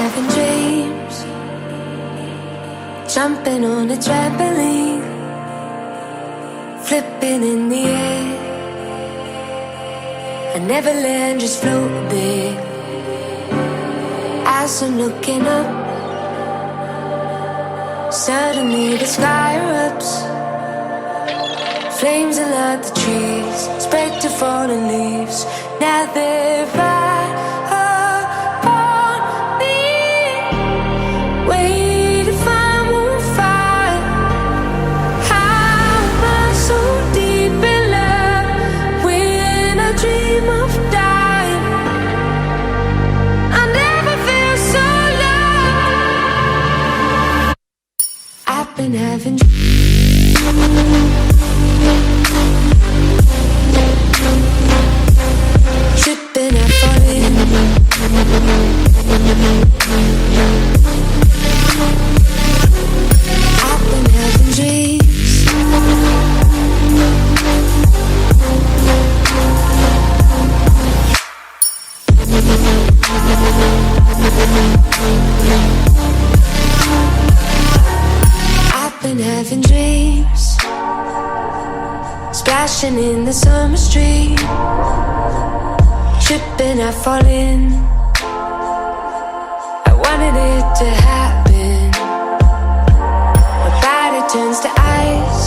having dreams, jumping on a trampoline, flipping in the air. I never land, just float there. As I'm looking up, suddenly the sky erupts. Flames alert the trees, spread to fallen leaves. Now they're right upon me, waiting for more fire. How am I so deep in love when I dream of dying? I never feel so low. I've been having tripping and falling. I've been having dreams, I've been having dreams, splashing in the summer street, tripping, I fall in. I wanted it to happen. My body turns to ice,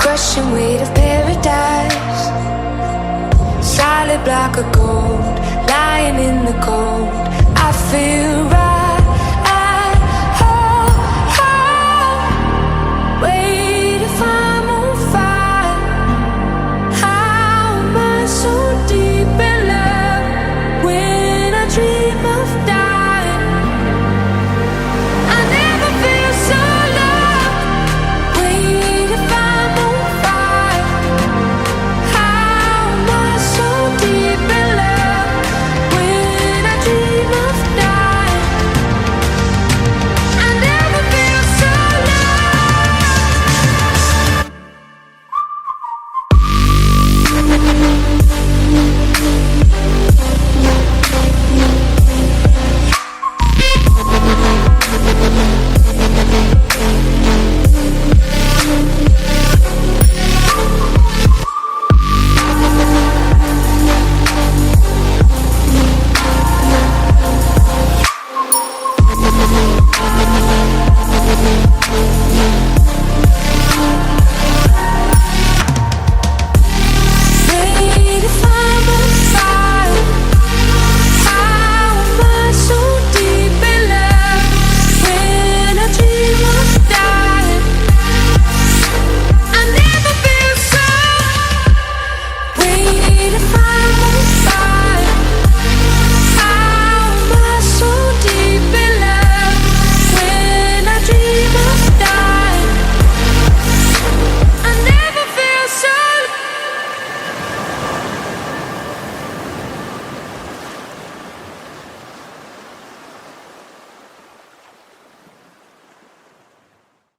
crushing weight of paradise. Solid block of gold, lying in the cold. I feel